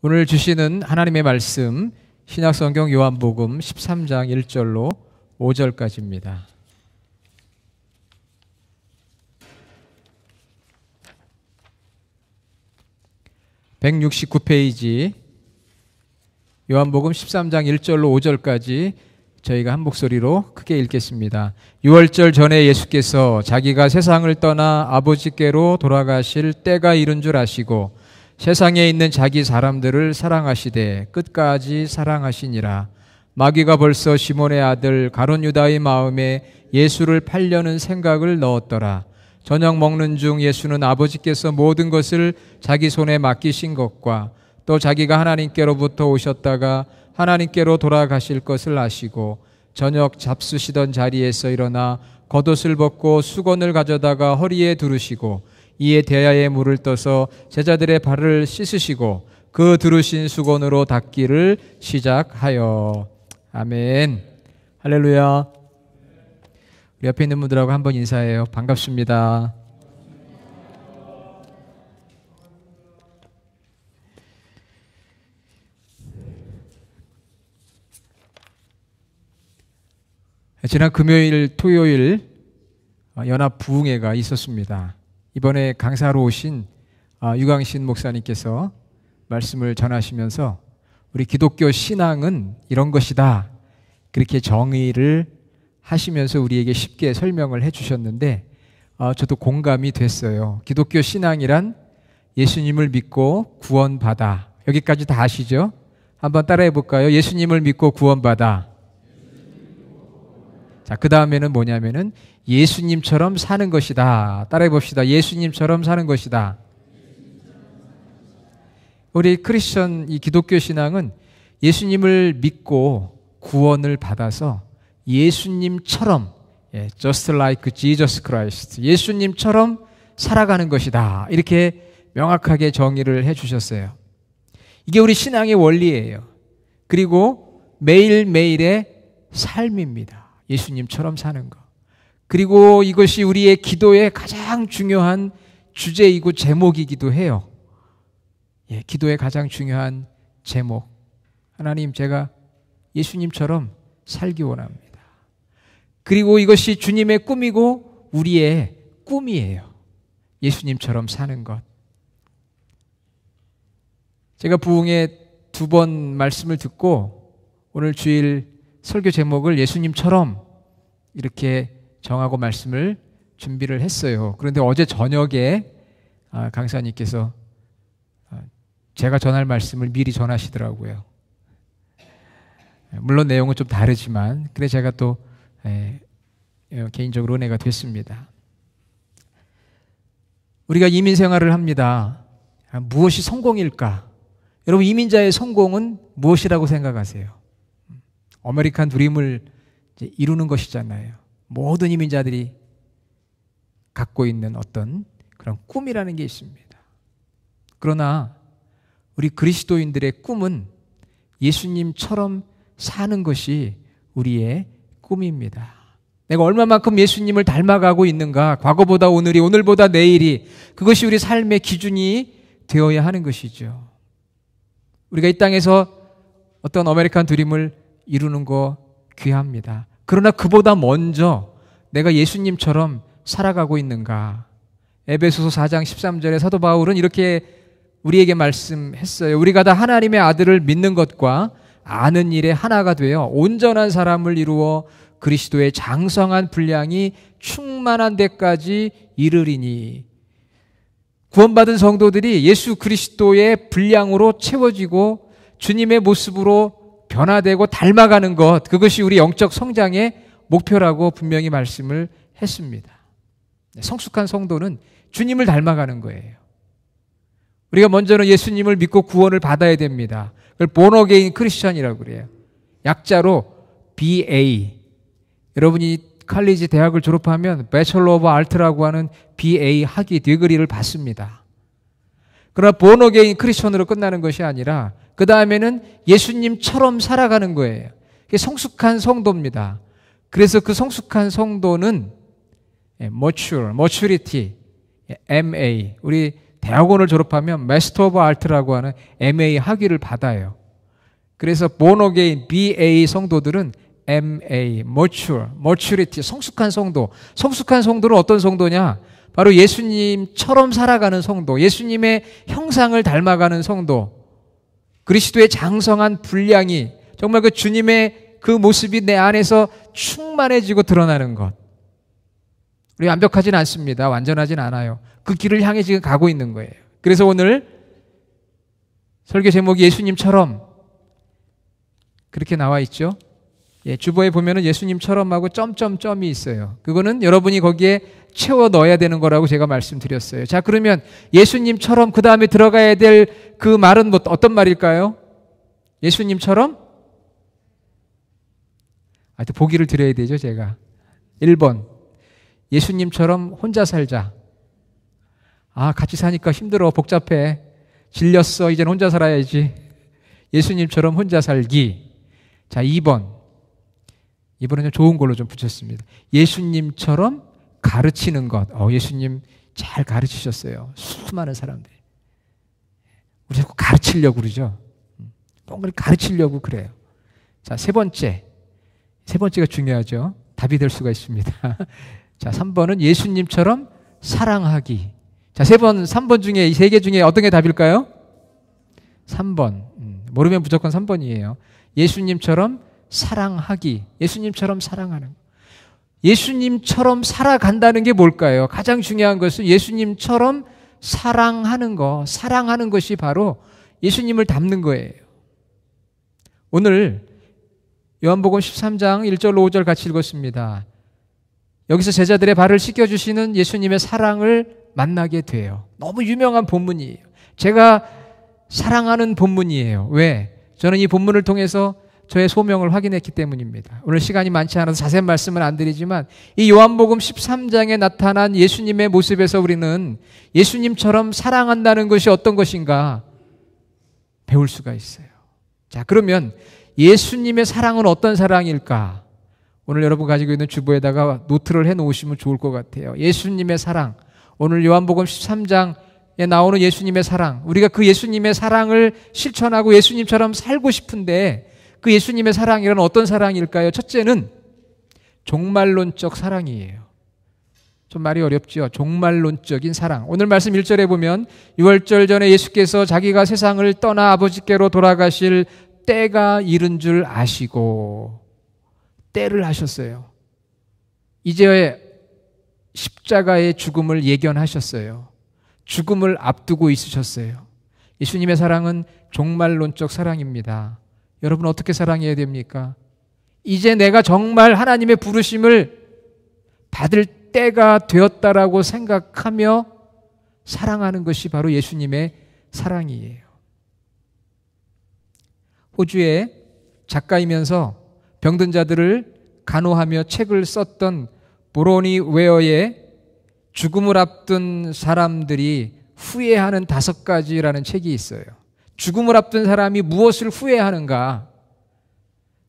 오늘 주시는 하나님의 말씀 신약성경 요한복음 13장 1절로 5절까지입니다. (169페이지) 요한복음 13장 1절로 5절까지 저희가 한 목소리로 크게 읽겠습니다. 유월절 전에 예수께서 자기가 세상을 떠나 아버지께로 돌아가실 때가 이른 줄 아시고 세상에 있는 자기 사람들을 사랑하시되 끝까지 사랑하시니라. 마귀가 벌써 시몬의 아들 가룟 유다의 마음에 예수를 팔려는 생각을 넣었더라. 저녁 먹는 중 예수는 아버지께서 모든 것을 자기 손에 맡기신 것과 또 자기가 하나님께로부터 오셨다가 하나님께로 돌아가실 것을 아시고 저녁 잡수시던 자리에서 일어나 겉옷을 벗고 수건을 가져다가 허리에 두르시고 이에 대야에 물을 떠서 제자들의 발을 씻으시고 그 두르신 수건으로 닦기를 시작하여. 아멘. 할렐루야. 우리 옆에 있는 분들하고 한번 인사해요. 반갑습니다. 지난 금요일, 토요일 연합 부흥회가 있었습니다. 이번에 강사로 오신 유광신 목사님께서 말씀을 전하시면서 우리 기독교 신앙은 이런 것이다, 그렇게 정의를 하시면서 우리에게 쉽게 설명을 해주셨는데 저도 공감이 됐어요. 기독교 신앙이란 예수님을 믿고 구원받아. 여기까지 다 아시죠? 한번 따라해 볼까요? 예수님을 믿고 구원받아. 자, 그 다음에는 뭐냐면은 예수님처럼 사는 것이다. 따라해 봅시다. 예수님처럼 사는 것이다. 우리 크리스천, 이 기독교 신앙은 예수님을 믿고 구원을 받아서 예수님처럼, just like Jesus Christ, 예수님처럼 살아가는 것이다. 이렇게 명확하게 정의를 해 주셨어요. 이게 우리 신앙의 원리예요. 그리고 매일매일의 삶입니다. 예수님처럼 사는 것. 그리고 이것이 우리의 기도의 가장 중요한 주제이고 제목이기도 해요. 기도의 가장 중요한 제목. 하나님, 제가 예수님처럼 살기 원합니다. 그리고 이것이 주님의 꿈이고 우리의 꿈이에요. 예수님처럼 사는 것. 제가 부흥에 2번 말씀을 듣고 오늘 주일 설교 제목을 예수님처럼 이렇게 정하고 말씀을 준비를 했어요. 그런데 어제 저녁에 강사님께서 제가 전할 말씀을 미리 전하시더라고요. 물론 내용은 좀 다르지만 그래 제가 또 개인적으로 은혜가 됐습니다. 우리가 이민 생활을 합니다. 무엇이 성공일까? 여러분, 이민자의 성공은 무엇이라고 생각하세요? 아메리칸 드림을 이루는 것이잖아요. 모든 이민자들이 갖고 있는 어떤 그런 꿈이라는 게 있습니다. 그러나 우리 그리스도인들의 꿈은 예수님처럼 사는 것이 우리의 꿈입니다. 내가 얼마만큼 예수님을 닮아가고 있는가, 과거보다 오늘이, 오늘보다 내일이, 그것이 우리 삶의 기준이 되어야 하는 것이죠. 우리가 이 땅에서 어떤 아메리칸 드림을 이루는 거 귀합니다. 그러나 그보다 먼저 내가 예수님처럼 살아가고 있는가? 에베소서 4장 13절에 사도 바울은 이렇게 우리에게 말씀했어요. 우리가 다 하나님의 아들을 믿는 것과 아는 일에 하나가 되어 온전한 사람을 이루어 그리스도의 장성한 분량이 충만한 데까지 이르리니. 구원받은 성도들이 예수 그리스도의 분량으로 채워지고 주님의 모습으로 변화되고 닮아가는 것, 그것이 우리 영적 성장의 목표라고 분명히 말씀을 했습니다. 성숙한 성도는 주님을 닮아가는 거예요. 우리가 먼저는 예수님을 믿고 구원을 받아야 됩니다. 그걸 born again 크리스천이라고 그래요. 약자로 BA. 여러분이 칼리지 대학을 졸업하면 Bachelor of Art라고 하는 BA 학위 디그리를 받습니다. 그러나 born again 크리스천으로 끝나는 것이 아니라 그 다음에는 예수님처럼 살아가는 거예요. 그게 성숙한 성도입니다. 그래서 그 성숙한 성도는 maturity, MA, 우리 대학원을 졸업하면 마스터 오브 아트라고 하는 MA 학위를 받아요. 그래서 born again BA 성도들은 MA, maturity, 성숙한 성도. 성숙한 성도는 어떤 성도냐? 바로 예수님처럼 살아가는 성도, 예수님의 형상을 닮아가는 성도, 그리스도의 장성한 분량이 정말 그 주님의 그 모습이 내 안에서 충만해지고 드러나는 것. 우리 완벽하진 않습니다. 완전하진 않아요. 그 길을 향해 지금 가고 있는 거예요. 그래서 오늘 설교 제목이 예수님처럼 그렇게 나와 있죠. 예, 주보에 보면은 예수님처럼 하고 점점점이 있어요. 그거는 여러분이 거기에 채워 넣어야 되는 거라고 제가 말씀드렸어요. 자, 그러면 예수님처럼 그 다음에 들어가야 될 그 말은 뭐 어떤 말일까요? 예수님처럼? 또 보기를 드려야 되죠, 제가. 1번. 예수님처럼 혼자 살자. 같이 사니까 힘들어, 복잡해. 질렸어, 이제는 혼자 살아야지. 예수님처럼 혼자 살기. 자, 2번. 이번에는 좋은 걸로 좀 붙였습니다. 예수님처럼 가르치는 것. 예수님 잘 가르치셨어요. 수많은 사람들이. 우리 자꾸 가르치려고 그러죠. 뭔가를 가르치려고 그래요. 자, 세 번째가 중요하죠. 답이 될 수가 있습니다. 자, 3번은 예수님처럼 사랑하기. 자, 3번 중에, 이 세 개 중에 어떤 게 답일까요? 3번. 모르면 무조건 3번이에요. 예수님처럼 사랑하기. 예수님처럼 사랑하는 것. 예수님처럼 살아간다는 게 뭘까요? 가장 중요한 것은 예수님처럼 사랑하는 것. 사랑하는 것이 바로 예수님을 닮는 거예요. 오늘 요한복음 13장 1절로 5절 같이 읽었습니다. 여기서 제자들의 발을 씻겨주시는 예수님의 사랑을 만나게 돼요. 너무 유명한 본문이에요. 제가 사랑하는 본문이에요. 왜? 저는 이 본문을 통해서 저의 소명을 확인했기 때문입니다. 오늘 시간이 많지 않아서 자세한 말씀은 안 드리지만 이 요한복음 13장에 나타난 예수님의 모습에서 우리는 예수님처럼 사랑한다는 것이 어떤 것인가 배울 수가 있어요. 자, 그러면 예수님의 사랑은 어떤 사랑일까? 오늘 여러분 가지고 있는 주보에다가 노트를 해놓으시면 좋을 것 같아요. 예수님의 사랑. 오늘 요한복음 13장에 나오는 예수님의 사랑. 우리가 그 예수님의 사랑을 실천하고 예수님처럼 살고 싶은데 그 예수님의 사랑이란 어떤 사랑일까요? 첫째는 종말론적 사랑이에요. 좀 말이 어렵죠? 종말론적인 사랑. 오늘 말씀 1절에 보면 6월절 전에 예수께서 자기가 세상을 떠나 아버지께로 돌아가실 때가 이른 줄 아시고 때를 하셨어요. 이제 십자가의 죽음을 예견하셨어요. 죽음을 앞두고 있으셨어요. 예수님의 사랑은 종말론적 사랑입니다. 여러분 어떻게 사랑해야 됩니까? 이제 내가 정말 하나님의 부르심을 받을 때가 되었다라고 생각하며 사랑하는 것이 바로 예수님의 사랑이에요. 호주의 작가이면서 병든 자들을 간호하며 책을 썼던 브로니 웨어의 죽음을 앞둔 사람들이 후회하는 5가지라는 책이 있어요. 죽음을 앞둔 사람이 무엇을 후회하는가?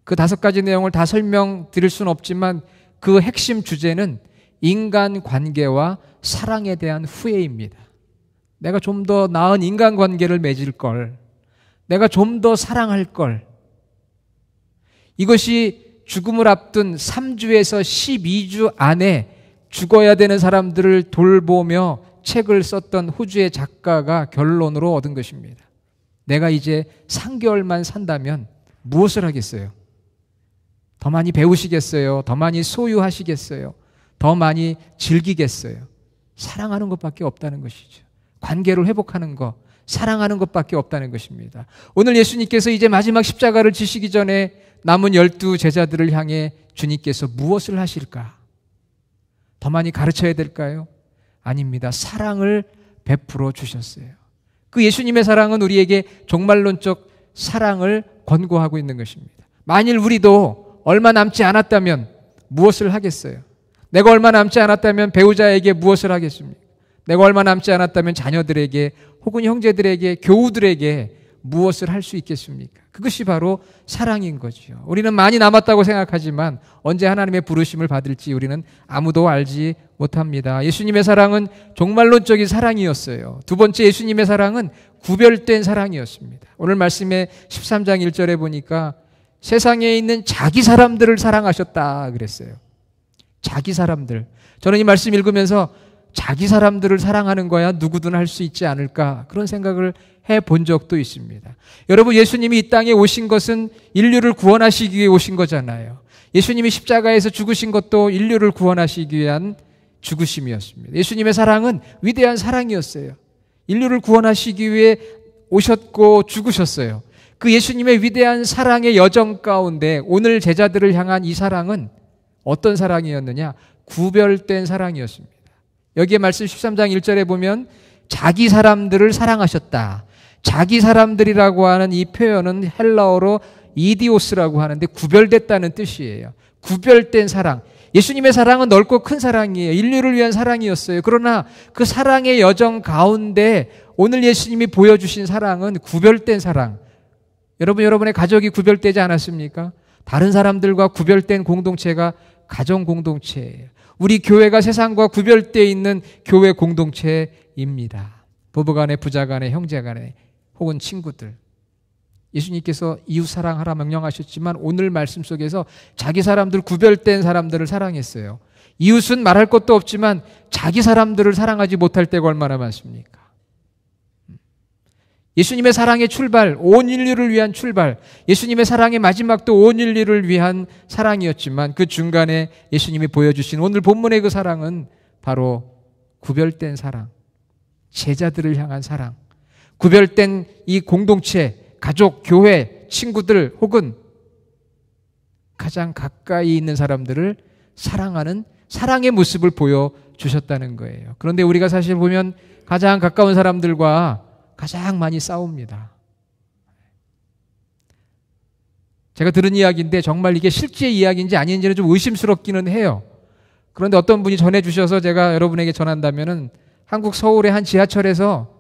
그 5가지 내용을 다 설명드릴 수는 없지만 그 핵심 주제는 인간관계와 사랑에 대한 후회입니다. 내가 좀 더 나은 인간관계를 맺을 걸, 내가 좀 더 사랑할 걸. 이것이 죽음을 앞둔 3주에서 12주 안에 죽어야 되는 사람들을 돌보며 책을 썼던 호주의 작가가 결론으로 얻은 것입니다. 내가 이제 3개월만 산다면 무엇을 하겠어요? 더 많이 배우시겠어요? 더 많이 소유하시겠어요? 더 많이 즐기겠어요? 사랑하는 것밖에 없다는 것이죠. 관계를 회복하는 것, 사랑하는 것밖에 없다는 것입니다. 오늘 예수님께서 이제 마지막 십자가를 지시기 전에 남은 12 제자들을 향해 주님께서 무엇을 하실까? 더 많이 가르쳐야 될까요? 아닙니다. 사랑을 베풀어 주셨어요. 그 예수님의 사랑은 우리에게 종말론적 사랑을 권고하고 있는 것입니다. 만일 우리도 얼마 남지 않았다면 무엇을 하겠어요? 내가 얼마 남지 않았다면 배우자에게 무엇을 하겠습니까? 내가 얼마 남지 않았다면 자녀들에게 혹은 형제들에게, 교우들에게 무엇을 할 수 있겠습니까? 그것이 바로 사랑인 거죠. 우리는 많이 남았다고 생각하지만 언제 하나님의 부르심을 받을지 우리는 아무도 알지 못합니다. 예수님의 사랑은 종말론적인 사랑이었어요. 두 번째, 예수님의 사랑은 구별된 사랑이었습니다. 오늘 말씀의 13장 1절에 보니까 세상에 있는 자기 사람들을 사랑하셨다 그랬어요. 자기 사람들. 저는 이 말씀 읽으면서 자기 사람들을 사랑하는 거야 누구든 할 수 있지 않을까, 그런 생각을 해본 적도 있습니다. 여러분, 예수님이 이 땅에 오신 것은 인류를 구원하시기 위해 오신 거잖아요. 예수님이 십자가에서 죽으신 것도 인류를 구원하시기 위한 죽으심이었습니다. 예수님의 사랑은 위대한 사랑이었어요. 인류를 구원하시기 위해 오셨고 죽으셨어요. 그 예수님의 위대한 사랑의 여정 가운데 오늘 제자들을 향한 이 사랑은 어떤 사랑이었느냐? 구별된 사랑이었습니다. 여기에 말씀 13장 1절에 보면 자기 사람들을 사랑하셨다. 자기 사람들이라고 하는 이 표현은 헬라어로 이디오스라고 하는데 구별됐다는 뜻이에요. 구별된 사랑. 예수님의 사랑은 넓고 큰 사랑이에요. 인류를 위한 사랑이었어요. 그러나 그 사랑의 여정 가운데 오늘 예수님이 보여주신 사랑은 구별된 사랑. 여러분의 가족이 구별되지 않았습니까? 다른 사람들과 구별된 공동체가 가정 공동체예요. 우리 교회가 세상과 구별되어 있는 교회 공동체입니다. 부부간에, 부자간에, 형제간에, 혹은 친구들. 예수님께서 이웃 사랑하라 명령하셨지만 오늘 말씀 속에서 자기 사람들, 구별된 사람들을 사랑했어요. 이웃은 말할 것도 없지만 자기 사람들을 사랑하지 못할 때가 얼마나 많습니까? 예수님의 사랑의 출발, 온 인류를 위한 출발, 예수님의 사랑의 마지막도 온 인류를 위한 사랑이었지만 그 중간에 예수님이 보여주신 오늘 본문의 그 사랑은 바로 구별된 사랑, 제자들을 향한 사랑, 구별된 이 공동체, 가족, 교회, 친구들 혹은 가장 가까이 있는 사람들을 사랑하는 사랑의 모습을 보여주셨다는 거예요. 그런데 우리가 사실 보면 가장 가까운 사람들과 가장 많이 싸웁니다. 제가 들은 이야기인데 정말 이게 실제 이야기인지 아닌지는 좀 의심스럽기는 해요. 그런데 어떤 분이 전해주셔서 제가 여러분에게 전한다면은 한국 서울의 한 지하철에서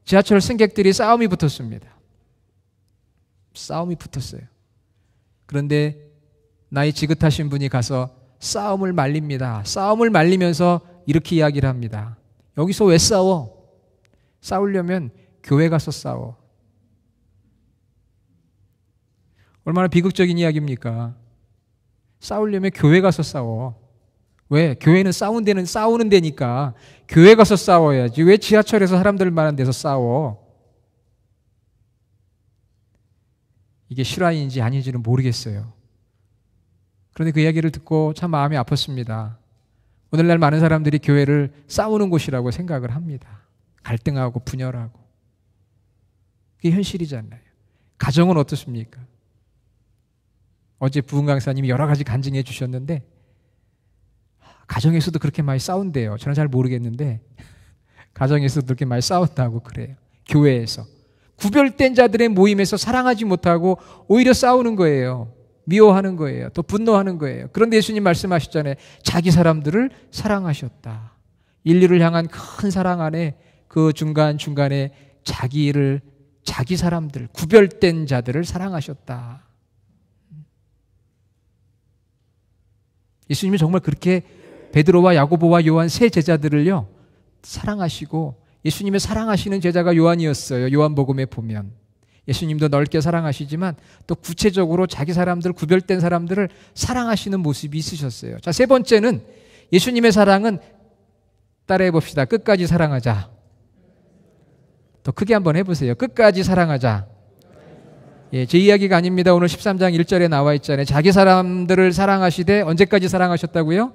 지하철 승객들이 싸움이 붙었습니다. 싸움이 붙었어요. 그런데 나이 지긋하신 분이 가서 싸움을 말립니다. 싸움을 말리면서 이렇게 이야기를 합니다. 여기서 왜 싸워? 싸우려면 교회 가서 싸워. 얼마나 비극적인 이야기입니까? 싸우려면 교회 가서 싸워. 왜? 교회는 싸우는 데니까 교회 가서 싸워야지. 왜 지하철에서 사람들 많은 데서 싸워? 이게 실화인지 아닌지는 모르겠어요. 그런데 그 이야기를 듣고 참 마음이 아팠습니다. 오늘날 많은 사람들이 교회를 싸우는 곳이라고 생각을 합니다. 갈등하고 분열하고. 그게 현실이잖아요. 가정은 어떻습니까? 어제 부흥 강사님이 여러 가지 간증해 주셨는데 가정에서도 그렇게 많이 싸운대요. 저는 잘 모르겠는데 가정에서도 그렇게 많이 싸웠다고 그래요. 교회에서. 구별된 자들의 모임에서 사랑하지 못하고 오히려 싸우는 거예요. 미워하는 거예요. 또 분노하는 거예요. 그런데 예수님 말씀하셨잖아요. 자기 사람들을 사랑하셨다. 인류를 향한 큰 사랑 안에 그 중간중간에 자기 사람들, 구별된 자들을 사랑하셨다. 예수님이 정말 그렇게 베드로와 야고보와 요한 세 제자들을요 사랑하시고, 예수님의 사랑하시는 제자가 요한이었어요. 요한복음에 보면 예수님도 넓게 사랑하시지만 또 구체적으로 자기 사람들, 구별된 사람들을 사랑하시는 모습이 있으셨어요. 자, 세 번째는 예수님의 사랑은, 따라해 봅시다. 끝까지 사랑하자. 더 크게 한번 해보세요. 끝까지 사랑하자. 예, 제 이야기가 아닙니다. 오늘 13장 1절에 나와 있잖아요. 자기 사람들을 사랑하시되 언제까지 사랑하셨다고요?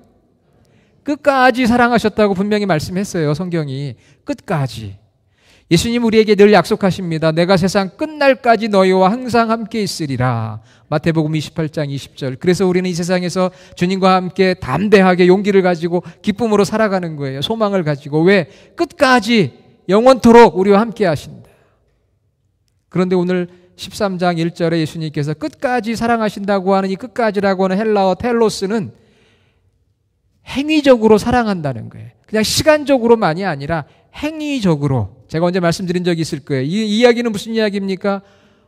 끝까지 사랑하셨다고 분명히 말씀했어요. 성경이. 끝까지. 예수님 우리에게 늘 약속하십니다. 내가 세상 끝날까지 너희와 항상 함께 있으리라. 마태복음 28장 20절. 그래서 우리는 이 세상에서 주님과 함께 담대하게 용기를 가지고 기쁨으로 살아가는 거예요. 소망을 가지고. 왜? 끝까지 영원토록 우리와 함께 하신다. 그런데 오늘 13장 1절에 예수님께서 끝까지 사랑하신다고 하는 이 끝까지라고 하는 헬라어 텔로스는 행위적으로 사랑한다는 거예요. 그냥 시간적으로만이 아니라 행위적으로, 제가 언제 말씀드린 적이 있을 거예요. 이 이야기는 무슨 이야기입니까?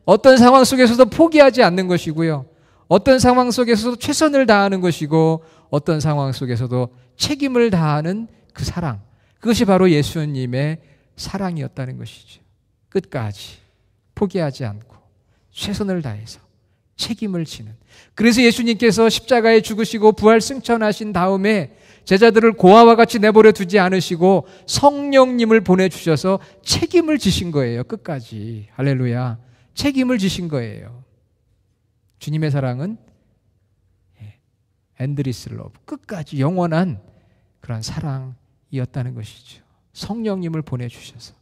어떤 상황 속에서도 포기하지 않는 것이고요. 어떤 상황 속에서도 최선을 다하는 것이고, 어떤 상황 속에서도 책임을 다하는 그 사랑. 그것이 바로 예수님의 사랑이었다는 것이죠. 끝까지 포기하지 않고 최선을 다해서 책임을 지는. 그래서 예수님께서 십자가에 죽으시고 부활 승천하신 다음에 제자들을 고아와 같이 내버려 두지 않으시고 성령님을 보내주셔서 책임을 지신 거예요. 끝까지. 할렐루야. 책임을 지신 거예요. 주님의 사랑은 엔드리스 러브, 끝까지 영원한 그런 사랑이었다는 것이죠. 성령님을 보내주셔서.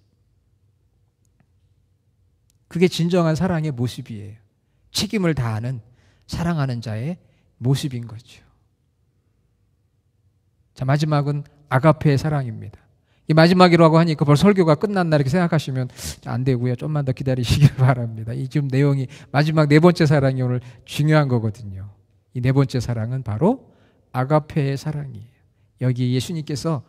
그게 진정한 사랑의 모습이에요. 책임을 다하는 사랑하는 자의 모습인 거죠. 자, 마지막은 아가페의 사랑입니다. 이 마지막이라고 하니까 벌써 설교가 끝났나 이렇게 생각하시면 안 되고요. 좀만 더 기다리시길 바랍니다. 이 지금 내용이 마지막 네 번째 사랑이 오늘 중요한 거거든요. 이 네 번째 사랑은 바로 아가페의 사랑이에요. 여기 예수님께서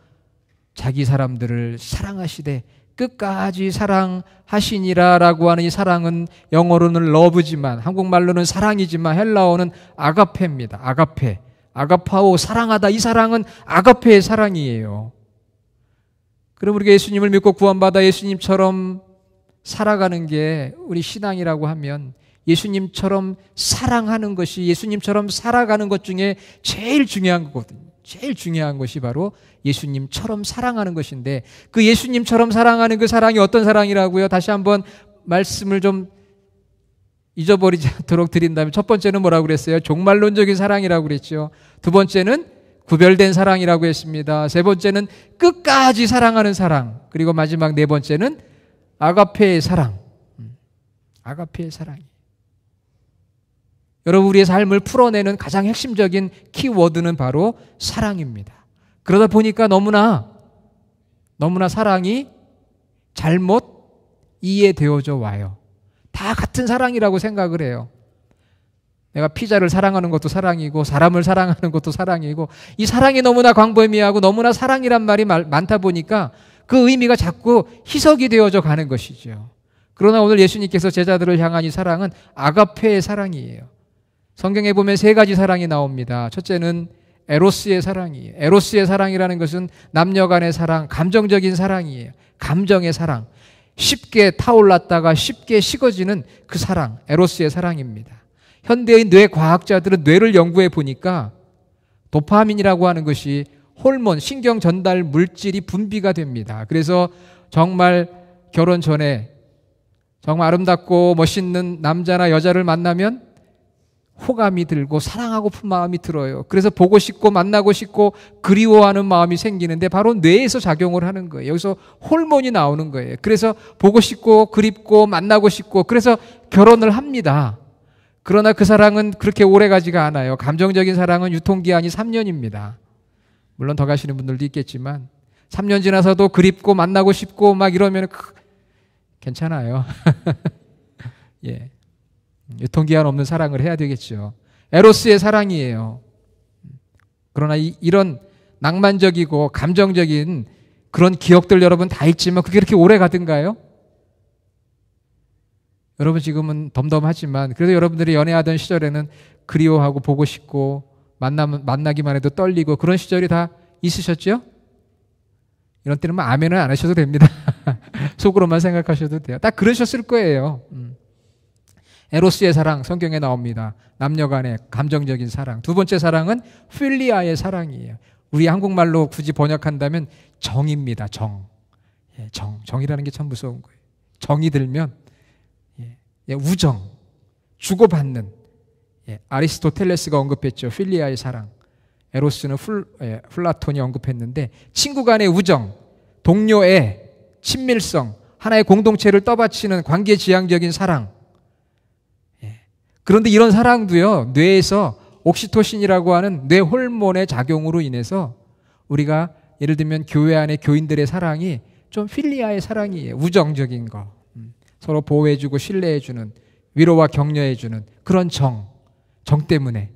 자기 사람들을 사랑하시되 끝까지 사랑하시니라라고 하는 이 사랑은 영어로는 러브지만 한국말로는 사랑이지만 헬라어는 아가페입니다. 아가페. 아가파오, 사랑하다. 이 사랑은 아가페의 사랑이에요. 그럼 우리가 예수님을 믿고 구원받아 예수님처럼 살아가는 게 우리 신앙이라고 하면 예수님처럼 사랑하는 것이 예수님처럼 살아가는 것 중에 제일 중요한 거거든요. 제일 중요한 것이 바로 예수님처럼 사랑하는 것인데 그 예수님처럼 사랑하는 그 사랑이 어떤 사랑이라고요? 다시 한번 말씀을 좀 잊어버리지 않도록 드린다면 첫 번째는 뭐라고 그랬어요? 종말론적인 사랑이라고 그랬죠. 두 번째는 구별된 사랑이라고 했습니다. 세 번째는 끝까지 사랑하는 사랑. 그리고 마지막 네 번째는 아가페의 사랑. 아가페의 사랑이. 여러분, 우리의 삶을 풀어내는 가장 핵심적인 키워드는 바로 사랑입니다. 그러다 보니까 너무나 사랑이 잘못 이해되어져 와요. 다 같은 사랑이라고 생각을 해요. 내가 피자를 사랑하는 것도 사랑이고 사람을 사랑하는 것도 사랑이고 이 사랑이 너무나 광범위하고 너무나 사랑이란 말이 많다 보니까 그 의미가 자꾸 희석이 되어져 가는 것이죠. 그러나 오늘 예수님께서 제자들을 향한 이 사랑은 아가페의 사랑이에요. 성경에 보면 세 가지 사랑이 나옵니다. 첫째는 에로스의 사랑이에요. 에로스의 사랑이라는 것은 남녀 간의 사랑, 감정적인 사랑이에요. 감정의 사랑. 쉽게 타올랐다가 쉽게 식어지는 그 사랑, 에로스의 사랑입니다. 현대의 뇌과학자들은 뇌를 연구해 보니까 도파민이라고 하는 것이 호르몬, 신경 전달 물질이 분비가 됩니다. 그래서 정말 결혼 전에 정말 아름답고 멋있는 남자나 여자를 만나면 호감이 들고 사랑하고 픈 마음이 들어요. 그래서 보고 싶고 만나고 싶고 그리워하는 마음이 생기는데 바로 뇌에서 작용을 하는 거예요. 여기서 호르몬이 나오는 거예요. 그래서 보고 싶고 그립고 만나고 싶고 그래서 결혼을 합니다. 그러나 그 사랑은 그렇게 오래 가지가 않아요. 감정적인 사랑은 유통기한이 3년입니다. 물론 더 가시는 분들도 있겠지만 3년 지나서도 그립고 만나고 싶고 막 이러면 괜찮아요. 예. 유통기한 없는 사랑을 해야 되겠죠. 에로스의 사랑이에요. 그러나 이런 낭만적이고 감정적인 그런 기억들 여러분 다 있지만 그게 그렇게 오래 가든가요? 여러분 지금은 덤덤하지만 그래도 여러분들이 연애하던 시절에는 그리워하고 보고 싶고 만나기만 해도 떨리고 그런 시절이 다 있으셨죠? 이런 때는 아멘은 안 하셔도 됩니다. 속으로만 생각하셔도 돼요. 딱 그러셨을 거예요. 에로스의 사랑 성경에 나옵니다. 남녀 간의 감정적인 사랑. 두 번째 사랑은 필리아의 사랑이에요. 우리 한국말로 굳이 번역한다면 정입니다. 정. 예, 정이라는 게 참 무서운 거예요. 정이 들면 우정, 주고받는. 아리스토텔레스가 언급했죠. 필리아의 사랑. 에로스는 플라톤이 언급했는데 친구 간의 우정, 동료의 친밀성, 하나의 공동체를 떠받치는 관계지향적인 사랑. 그런데 이런 사랑도요, 뇌에서 옥시토신이라고 하는 뇌 호르몬의 작용으로 인해서 우리가 예를 들면 교회 안에 교인들의 사랑이 좀 필리아의 사랑이에요. 우정적인 거. 서로 보호해주고 신뢰해주는, 위로와 격려해주는 그런 정 때문에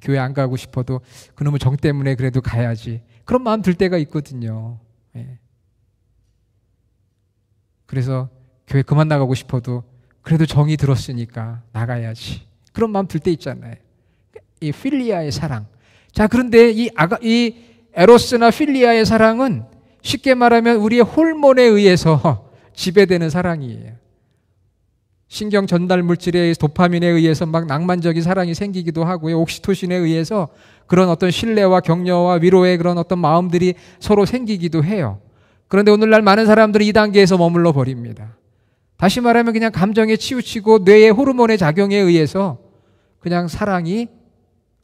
교회 안 가고 싶어도 그놈의 정 때문에 그래도 가야지. 그런 마음 들 때가 있거든요. 예. 그래서 교회 그만 나가고 싶어도 그래도 정이 들었으니까 나가야지. 그런 마음 들 때 있잖아요. 이 필리아의 사랑. 자, 그런데 이 에로스나 필리아의 사랑은 쉽게 말하면 우리의 호르몬에 의해서 지배되는 사랑이에요. 신경 전달 물질에 의해서 도파민에 의해서 막 낭만적인 사랑이 생기기도 하고요. 옥시토신에 의해서 그런 어떤 신뢰와 격려와 위로의 그런 어떤 마음들이 서로 생기기도 해요. 그런데 오늘날 많은 사람들은 이 단계에서 머물러 버립니다. 다시 말하면 그냥 감정에 치우치고 뇌의 호르몬의 작용에 의해서 그냥 사랑이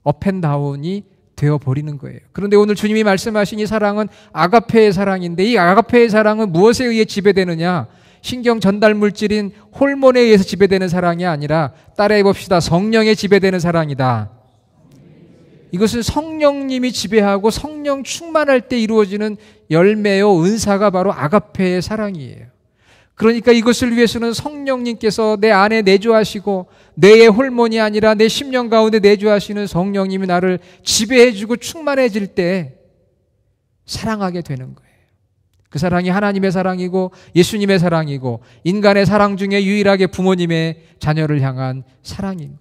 업앤다운이 되어버리는 거예요. 그런데 오늘 주님이 말씀하신 이 사랑은 아가페의 사랑인데, 이 아가페의 사랑은 무엇에 의해 지배되느냐? 신경 전달 물질인 호르몬에 의해서 지배되는 사랑이 아니라, 따라해 봅시다. 성령에 지배되는 사랑이다. 이것은 성령님이 지배하고 성령 충만할 때 이루어지는 열매요, 은사가 바로 아가페의 사랑이에요. 그러니까 이것을 위해서는 성령님께서 내 안에 내주하시고, 뇌의 호르몬이 아니라 내 심령 가운데 내주하시는 성령님이 나를 지배해주고 충만해질 때 사랑하게 되는 거예요. 그 사랑이 하나님의 사랑이고 예수님의 사랑이고 인간의 사랑 중에 유일하게 부모님의 자녀를 향한 사랑인 거예요.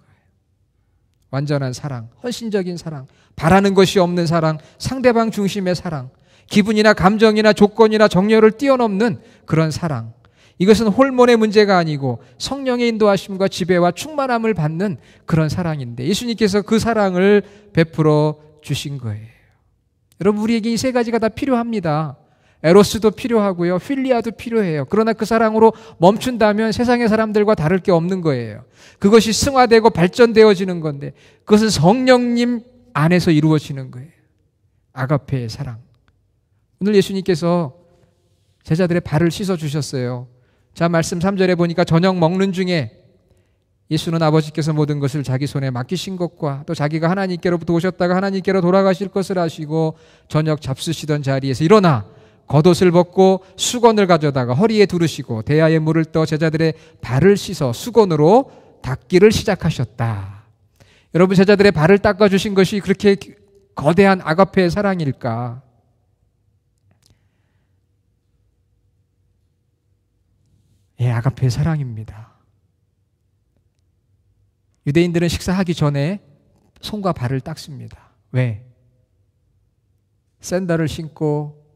완전한 사랑, 헌신적인 사랑, 바라는 것이 없는 사랑, 상대방 중심의 사랑, 기분이나 감정이나 조건이나 정열을 뛰어넘는 그런 사랑. 이것은 호르몬의 문제가 아니고 성령의 인도하심과 지배와 충만함을 받는 그런 사랑인데, 예수님께서 그 사랑을 베풀어 주신 거예요. 여러분, 우리에게 이 세 가지가 다 필요합니다. 에로스도 필요하고요, 필리아도 필요해요. 그러나 그 사랑으로 멈춘다면 세상의 사람들과 다를 게 없는 거예요. 그것이 승화되고 발전되어지는 건데, 그것은 성령님 안에서 이루어지는 거예요. 아가페의 사랑. 오늘 예수님께서 제자들의 발을 씻어 주셨어요. 자, 말씀 3절에 보니까 저녁 먹는 중에 예수는 아버지께서 모든 것을 자기 손에 맡기신 것과 또 자기가 하나님께로부터 오셨다가 하나님께로 돌아가실 것을 아시고 저녁 잡수시던 자리에서 일어나 겉옷을 벗고 수건을 가져다가 허리에 두르시고 대야에 물을 떠 제자들의 발을 씻어 수건으로 닦기를 시작하셨다. 여러분, 제자들의 발을 닦아주신 것이 그렇게 거대한 아가페의 사랑일까? 예, 아가페의 사랑입니다. 유대인들은 식사하기 전에 손과 발을 닦습니다. 왜? 샌들을 신고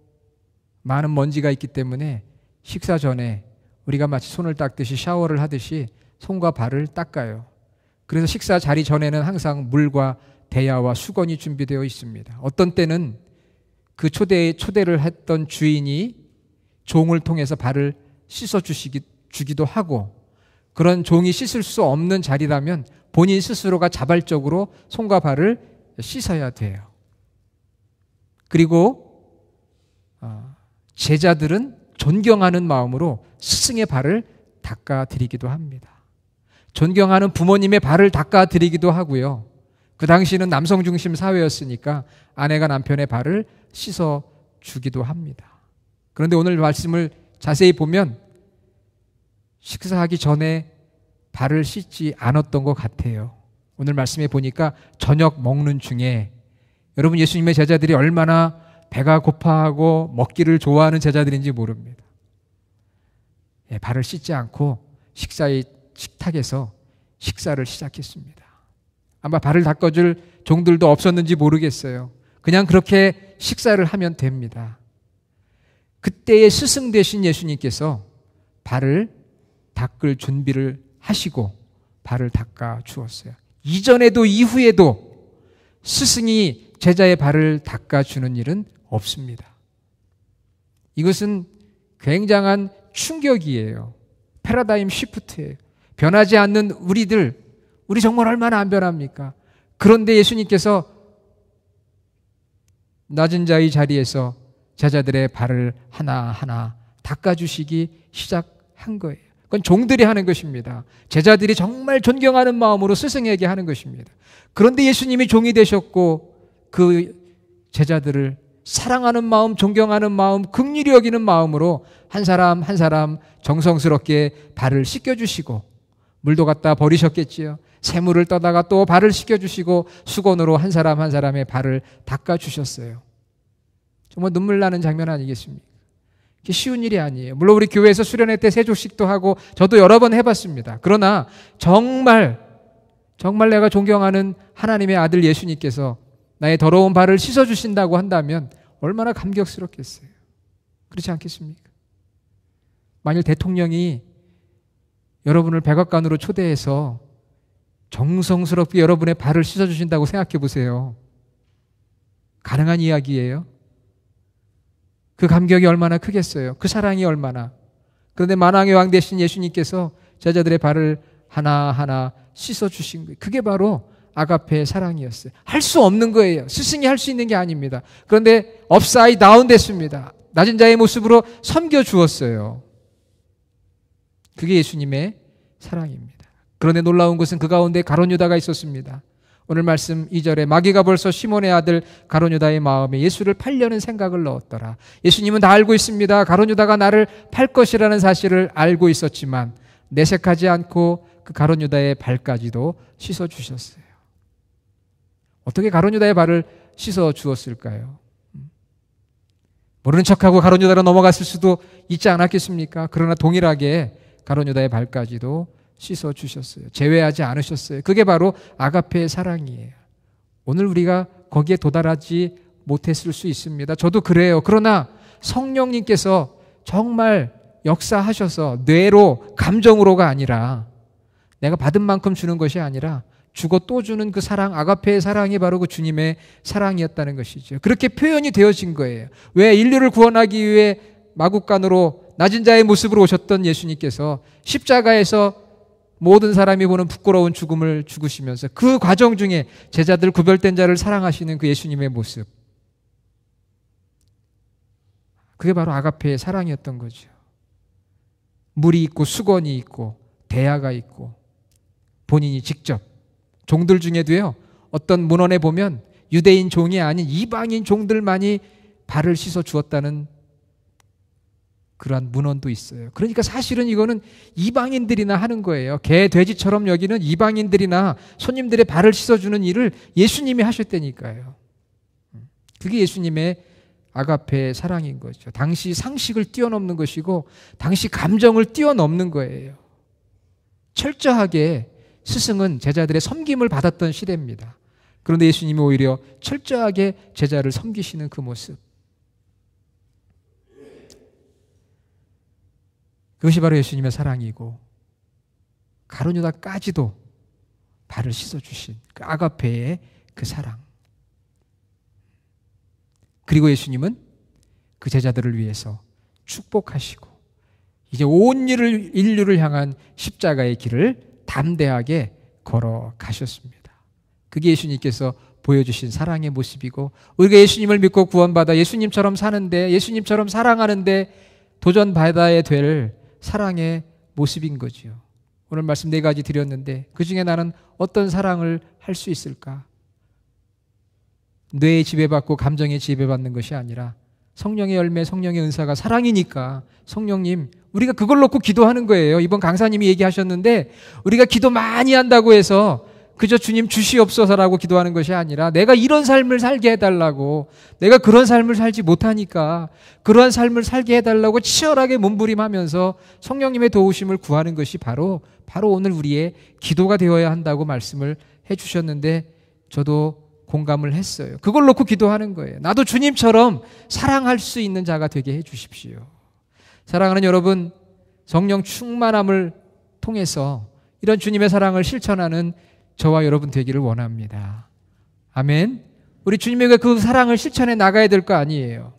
많은 먼지가 있기 때문에 식사 전에 우리가 마치 손을 닦듯이 샤워를 하듯이 손과 발을 닦아요. 그래서 식사 자리 전에는 항상 물과 대야와 수건이 준비되어 있습니다. 어떤 때는 그 초대를 했던 주인이 종을 통해서 발을 씻어 주기도 하고, 그런 종이 씻을 수 없는 자리라면 본인 스스로가 자발적으로 손과 발을 씻어야 돼요. 그리고 제자들은 존경하는 마음으로 스승의 발을 닦아드리기도 합니다. 존경하는 부모님의 발을 닦아드리기도 하고요. 그 당시는 남성 중심 사회였으니까 아내가 남편의 발을 씻어주기도 합니다. 그런데 오늘 말씀을 자세히 보면 식사하기 전에 발을 씻지 않았던 것 같아요. 오늘 말씀에 보니까 저녁 먹는 중에, 여러분, 예수님의 제자들이 얼마나 배가 고파하고 먹기를 좋아하는 제자들인지 모릅니다. 예, 발을 씻지 않고 식사의 식탁에서 식사를 시작했습니다. 아마 발을 닦아줄 종들도 없었는지 모르겠어요. 그냥 그렇게 식사를 하면 됩니다. 그때의 스승 되신 예수님께서 발을 닦을 준비를 하시고 발을 닦아 주었어요. 이전에도 이후에도 스승이 제자의 발을 닦아주는 일은 없습니다. 이것은 굉장한 충격이에요. 패러다임 시프트예요. 변하지 않는 우리 정말 얼마나 안 변합니까? 그런데 예수님께서 낮은 자의 자리에서 제자들의 발을 하나하나 닦아주시기 시작한 거예요. 그건 종들이 하는 것입니다. 제자들이 정말 존경하는 마음으로 스승에게 하는 것입니다. 그런데 예수님이 종이 되셨고 그 제자들을 사랑하는 마음, 존경하는 마음, 긍휼히 여기는 마음으로 한 사람 한 사람 정성스럽게 발을 씻겨주시고, 물도 갖다 버리셨겠지요. 새물을 떠다가 또 발을 씻겨주시고 수건으로 한 사람 한 사람의 발을 닦아주셨어요. 정말 눈물 나는 장면 아니겠습니까? 그게 쉬운 일이 아니에요. 물론 우리 교회에서 수련회 때 세족식도 하고 저도 여러 번 해봤습니다. 그러나 정말 내가 존경하는 하나님의 아들 예수님께서 나의 더러운 발을 씻어주신다고 한다면 얼마나 감격스럽겠어요. 그렇지 않겠습니까? 만일 대통령이 여러분을 백악관으로 초대해서 정성스럽게 여러분의 발을 씻어주신다고 생각해 보세요. 가능한 이야기예요? 그 감격이 얼마나 크겠어요? 그 사랑이 얼마나. 그런데 만왕의 왕 되신 예수님께서 제자들의 발을 하나하나 씻어주신 거예요. 그게 바로 아가페의 사랑이었어요. 할 수 없는 거예요. 스승이 할 수 있는 게 아닙니다. 그런데 업사이드 다운 됐습니다. 낮은 자의 모습으로 섬겨주었어요. 그게 예수님의 사랑입니다. 그런데 놀라운 것은 그 가운데 가룟 유다가 있었습니다. 오늘 말씀 2절에 마귀가 벌써 시몬의 아들 가룟 유다의 마음에 예수를 팔려는 생각을 넣었더라. 예수님은 다 알고 있습니다. 가룟 유다가 나를 팔 것이라는 사실을 알고 있었지만 내색하지 않고 그 가룟 유다의 발까지도 씻어 주셨어요. 어떻게 가룟 유다의 발을 씻어 주었을까요? 모르는 척하고 가룟 유다로 넘어갔을 수도 있지 않았겠습니까? 그러나 동일하게 가룟 유다의 발까지도 씻어 주셨어요. 제외하지 않으셨어요. 그게 바로 아가페의 사랑이에요. 오늘 우리가 거기에 도달하지 못했을 수 있습니다. 저도 그래요. 그러나 성령님께서 정말 역사하셔서 뇌로 감정으로가 아니라 내가 받은 만큼 주는 것이 아니라 주고 또 주는 그 사랑, 아가페의 사랑이 바로 그 주님의 사랑이었다는 것이죠. 그렇게 표현이 되어진 거예요. 왜 인류를 구원하기 위해 마국간으로 낮은 자의 모습으로 오셨던 예수님께서 십자가에서 모든 사람이 보는 부끄러운 죽음을 죽으시면서 그 과정 중에 제자들 구별된 자를 사랑하시는 그 예수님의 모습, 그게 바로 아가페의 사랑이었던 거죠. 물이 있고 수건이 있고 대야가 있고 본인이 직접 종들 중에도요, 어떤 문헌에 보면 유대인 종이 아닌 이방인 종들만이 발을 씻어 주었다는 그러한 문헌도 있어요. 그러니까 사실은 이거는 이방인들이나 하는 거예요. 개, 돼지처럼 여기는 이방인들이나 손님들의 발을 씻어주는 일을 예수님이 하셨다니까요. 그게 예수님의 아가페의 사랑인 거죠. 당시 상식을 뛰어넘는 것이고 당시 감정을 뛰어넘는 거예요. 철저하게 스승은 제자들의 섬김을 받았던 시대입니다. 그런데 예수님이 오히려 철저하게 제자를 섬기시는 그 모습, 그것이 바로 예수님의 사랑이고 가룟 유다까지도 발을 씻어주신 그 아가페의 그 사랑. 그리고 예수님은 그 제자들을 위해서 축복하시고 이제 온 인류를 향한 십자가의 길을 담대하게 걸어가셨습니다. 그게 예수님께서 보여주신 사랑의 모습이고 우리가 예수님을 믿고 구원받아 예수님처럼 사는데, 예수님처럼 사랑하는데 도전받아야 될 사랑의 모습인 거죠. 오늘 말씀 4가지 드렸는데 그 중에 나는 어떤 사랑을 할 수 있을까? 뇌에 지배받고 감정에 지배받는 것이 아니라 성령의 열매, 성령의 은사가 사랑이니까 성령님, 우리가 그걸 놓고 기도하는 거예요. 이번 강사님이 얘기하셨는데 우리가 기도 많이 한다고 해서 그저 주님 주시옵소서라고 기도하는 것이 아니라 내가 이런 삶을 살게 해달라고, 내가 그런 삶을 살지 못하니까 그러한 삶을 살게 해달라고 치열하게 몸부림하면서 성령님의 도우심을 구하는 것이 바로 오늘 우리의 기도가 되어야 한다고 말씀을 해주셨는데 저도 공감을 했어요. 그걸 놓고 기도하는 거예요. 나도 주님처럼 사랑할 수 있는 자가 되게 해주십시오. 사랑하는 여러분, 성령 충만함을 통해서 이런 주님의 사랑을 실천하는 저와 여러분 되기를 원합니다. 아멘. 우리 주님에게 그 사랑을 실천해 나가야 될 거 아니에요.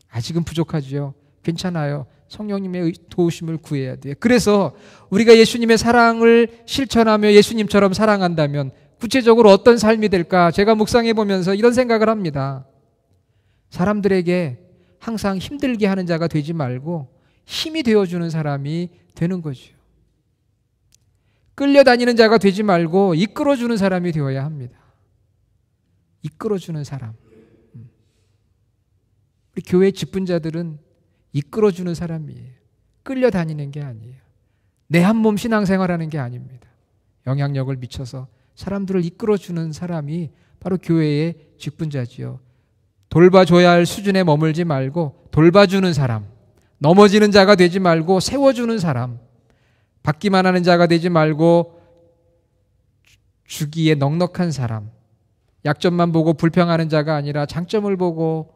아직은 부족하죠. 괜찮아요. 성령님의 도우심을 구해야 돼요. 그래서 우리가 예수님의 사랑을 실천하며 예수님처럼 사랑한다면 구체적으로 어떤 삶이 될까? 제가 묵상해 보면서 이런 생각을 합니다. 사람들에게 항상 힘들게 하는 자가 되지 말고 힘이 되어주는 사람이 되는 거죠. 끌려다니는 자가 되지 말고 이끌어주는 사람이 되어야 합니다. 이끌어주는 사람. 우리 교회 직분자들은 이끌어주는 사람이에요. 끌려다니는 게 아니에요. 내 한 몸 신앙생활하는 게 아닙니다. 영향력을 미쳐서 사람들을 이끌어주는 사람이 바로 교회의 직분자지요. 돌봐줘야 할 수준에 머물지 말고 돌봐주는 사람, 넘어지는 자가 되지 말고 세워주는 사람, 받기만 하는 자가 되지 말고 주기에 넉넉한 사람, 약점만 보고 불평하는 자가 아니라 장점을 보고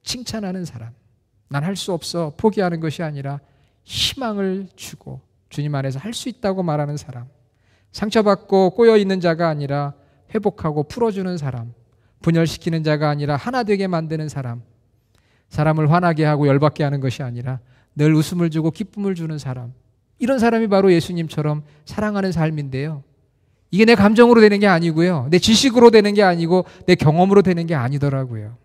칭찬하는 사람, 난 할 수 없어 포기하는 것이 아니라 희망을 주고 주님 안에서 할 수 있다고 말하는 사람, 상처받고 꼬여있는 자가 아니라 회복하고 풀어주는 사람, 분열시키는 자가 아니라 하나 되게 만드는 사람, 사람을 화나게 하고 열받게 하는 것이 아니라 늘 웃음을 주고 기쁨을 주는 사람, 이런 사람이 바로 예수님처럼 사랑하는 삶인데요. 이게 내 감정으로 되는 게 아니고요, 내 지식으로 되는 게 아니고 내 경험으로 되는 게 아니더라고요.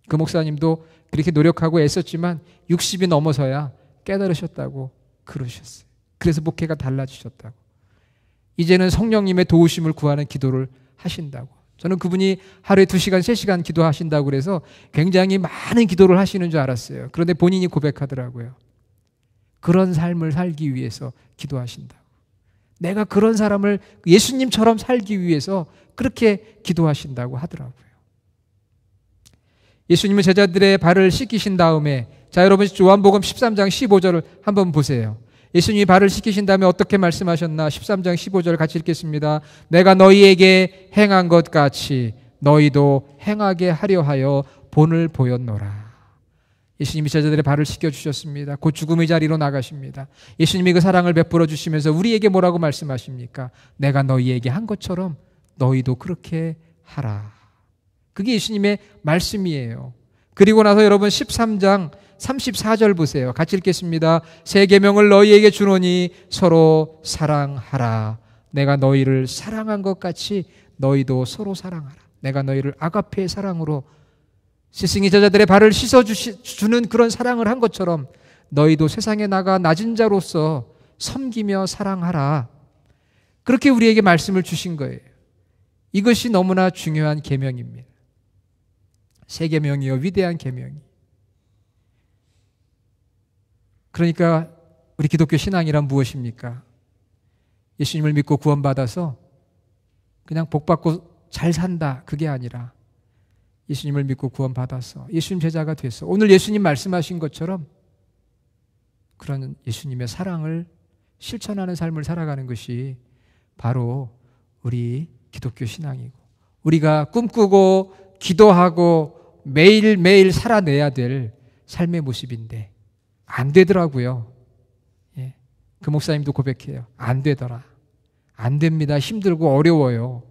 그 목사님도 그렇게 노력하고 애썼지만 60이 넘어서야 깨달으셨다고 그러셨어요. 그래서 목회가 달라지셨다고. 이제는 성령님의 도우심을 구하는 기도를 하신다고. 저는 그분이 하루에 2시간, 3시간 기도하신다고 그래서 굉장히 많은 기도를 하시는 줄 알았어요. 그런데 본인이 고백하더라고요. 그런 삶을 살기 위해서 기도하신다고. 내가 그런 사람을 예수님처럼 살기 위해서 그렇게 기도하신다고 하더라고요. 예수님은 제자들의 발을 씻기신 다음에, 자, 여러분 요한복음 13장 15절을 한번 보세요. 예수님이 발을 씻기신 다음에 어떻게 말씀하셨나? 13장 15절 같이 읽겠습니다. 내가 너희에게 행한 것 같이 너희도 행하게 하려 하여 본을 보였노라. 예수님이 제자들의 발을 씻겨주셨습니다. 곧 죽음의 자리로 나가십니다. 예수님이 그 사랑을 베풀어 주시면서 우리에게 뭐라고 말씀하십니까? 내가 너희에게 한 것처럼 너희도 그렇게 하라. 그게 예수님의 말씀이에요. 그리고 나서 여러분 13장 34절 보세요. 같이 읽겠습니다. 새 계명을 너희에게 주노니 서로 사랑하라. 내가 너희를 사랑한 것 같이 너희도 서로 사랑하라. 내가 너희를 아가페의 사랑으로, 스승이 제자들의 발을 씻어주는 그런 사랑을 한 것처럼 너희도 세상에 나가 낮은 자로서 섬기며 사랑하라. 그렇게 우리에게 말씀을 주신 거예요. 이것이 너무나 중요한 계명입니다. 새 계명이요, 위대한 계명이. 그러니까 우리 기독교 신앙이란 무엇입니까? 예수님을 믿고 구원받아서 그냥 복받고 잘 산다, 그게 아니라 예수님을 믿고 구원받아서 예수님 제자가 돼서 오늘 예수님 말씀하신 것처럼 그런 예수님의 사랑을 실천하는 삶을 살아가는 것이 바로 우리 기독교 신앙이고, 우리가 꿈꾸고 기도하고 매일매일 살아내야 될 삶의 모습인데 안 되더라고요. 예. 그 목사님도 고백해요. 안 되더라. 안 됩니다. 힘들고 어려워요.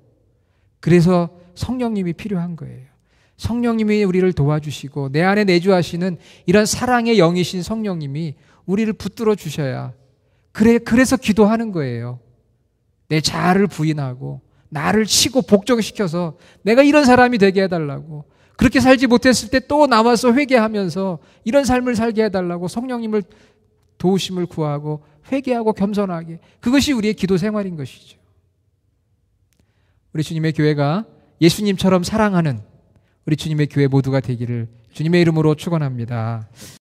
그래서 성령님이 필요한 거예요. 성령님이 우리를 도와주시고 내 안에 내주하시는 이런 사랑의 영이신 성령님이 우리를 붙들어 주셔야, 그래서 기도하는 거예요. 내 자아를 부인하고 나를 치고 복종시켜서 내가 이런 사람이 되게 해달라고, 그렇게 살지 못했을 때 또 나와서 회개하면서 이런 삶을 살게 해달라고 성령님을 도우심을 구하고 회개하고 겸손하게, 그것이 우리의 기도 생활인 것이죠. 우리 주님의 교회가 예수님처럼 사랑하는 우리 주님의 교회 모두가 되기를 주님의 이름으로 축원합니다.